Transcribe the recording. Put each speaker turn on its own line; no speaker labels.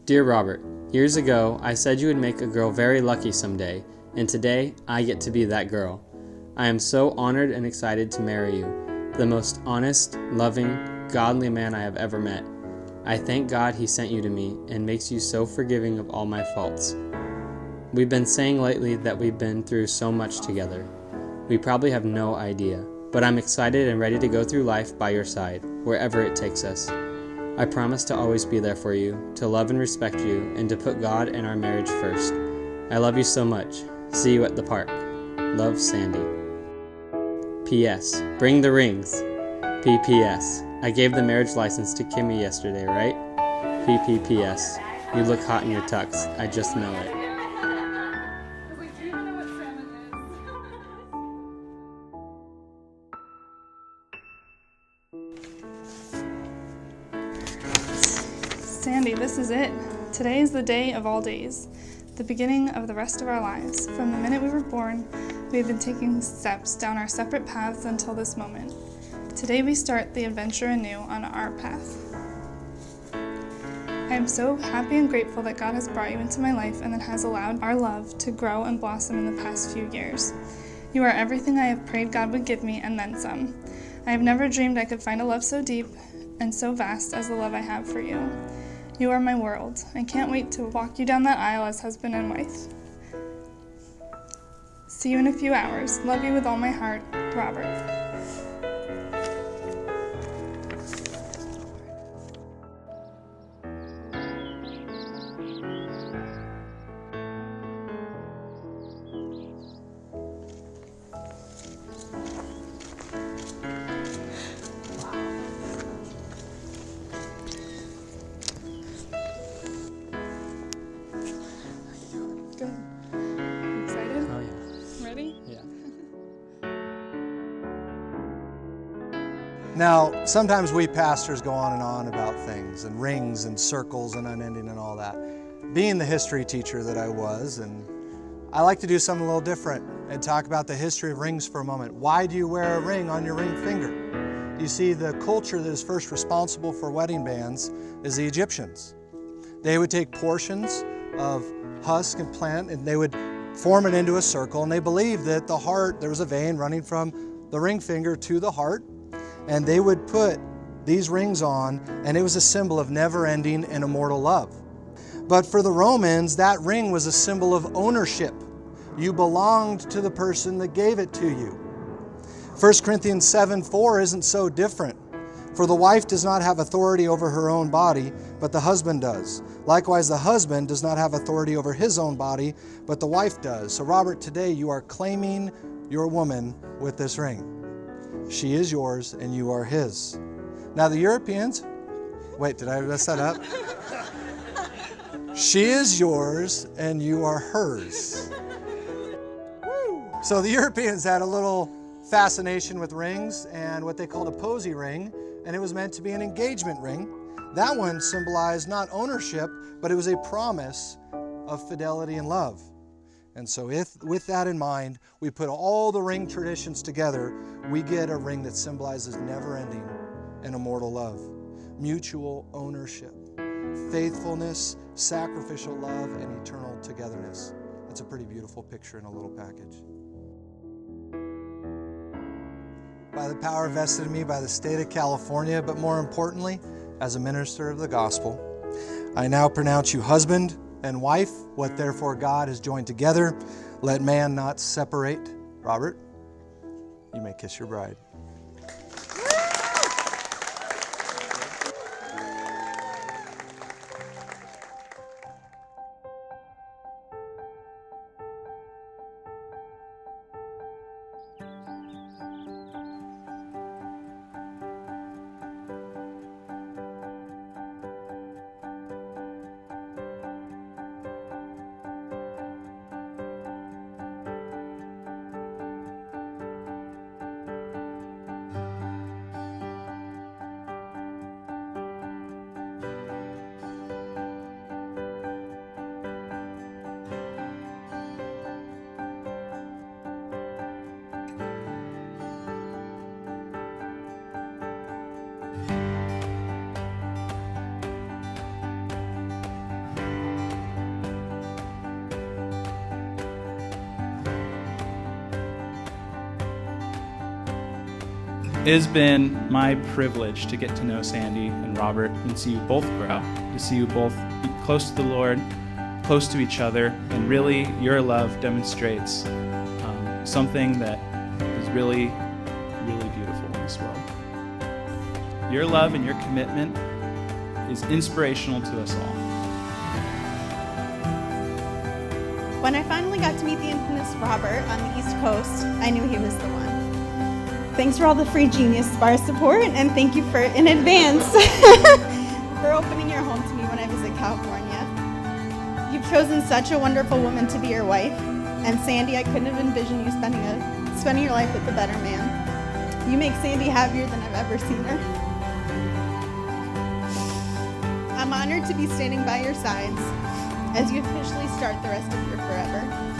Dear Robert, years ago, I said you would make a girl very lucky someday, and today, I get to be that girl. I am so honored and excited to marry you, the most honest, loving, godly man I have ever met. I thank God he sent you to me and makes you so forgiving of all my faults. We've been saying lately that we've been through so much together. We probably have no idea, but I'm excited and ready to go through life by your side, wherever it takes us. I promise to always be there for you, to love and respect you, and to put God and our marriage first. I love you so much. See you at the park. Love, Sandy. P.S. Bring the rings. P.P.S. I gave the marriage license to Kimmy yesterday, right? P.P.P.S. You look hot in your tux. I just know it.
Sandy, this is it. Today is the day of all days, the beginning of the rest of our lives. From the minute we were born, we have been taking steps down our separate paths until this moment. Today we start the adventure anew on our path. I am so happy and grateful that God has brought you into my life and that has allowed our love to grow and blossom in the past few years. You are everything I have prayed God would give me and then some. I have never dreamed I could find a love so deep and so vast as the love I have for you. You are my world. I can't wait to walk you down that aisle as husband and wife. See you in a few hours. Love you with all my heart, Robert. Good. You excited?
Oh, yeah.
Ready?
Yeah.
Now, sometimes we pastors go on and on about things and rings and circles and unending and all that. Being the history teacher that I was, and I like to do something a little different and talk about the history of rings for a moment. Why do you wear a ring on your ring finger? You see, the culture that is first responsible for wedding bands is the Egyptians. They would take portions of husk and plant and they would form it into a circle, and they believed that the heart, there was a vein running from the ring finger to the heart, and they would put these rings on, and it was a symbol of never-ending and immortal love. But for the Romans, that ring was a symbol of ownership. You belonged to the person that gave it to you. 1 Corinthians 7:4 isn't so different. For the wife does not have authority over her own body, but the husband does. Likewise, the husband does not have authority over his own body, but the wife does. So Robert, today you are claiming your woman with this ring. She is yours and you are his. Now the Europeans, wait, did I mess that up? She is yours and you are hers. So the Europeans had a little fascination with rings and what they called a posy ring, and it was meant to be an engagement ring. That one symbolized not ownership, but it was a promise of fidelity and love. And so with that in mind, we put all the ring traditions together, we get a ring that symbolizes never-ending and immortal love, mutual ownership, faithfulness, sacrificial love, and eternal togetherness. It's a pretty beautiful picture in a little package. By the power vested in me by the state of California, but more importantly, as a minister of the gospel, I now pronounce you husband and wife. What therefore God has joined together, let man not separate. Robert, you may kiss your bride.
It has been my privilege to get to know Sandy and Robert and see you both grow, to see you both be close to the Lord, close to each other, and really your love demonstrates something that is really, really beautiful in this world. Your love and your commitment is inspirational to us all.
When I finally got to meet the infamous Robert on the East Coast, I knew he was the one. Thanks for all the free Genius Bar support, and thank you in advance for opening your home to me when I visit California. You've chosen such a wonderful woman to be your wife, and Sandy, I couldn't have envisioned you spending your life with a better man. You make Sandy happier than I've ever seen her. I'm honored to be standing by your sides as you officially start the rest of your forever.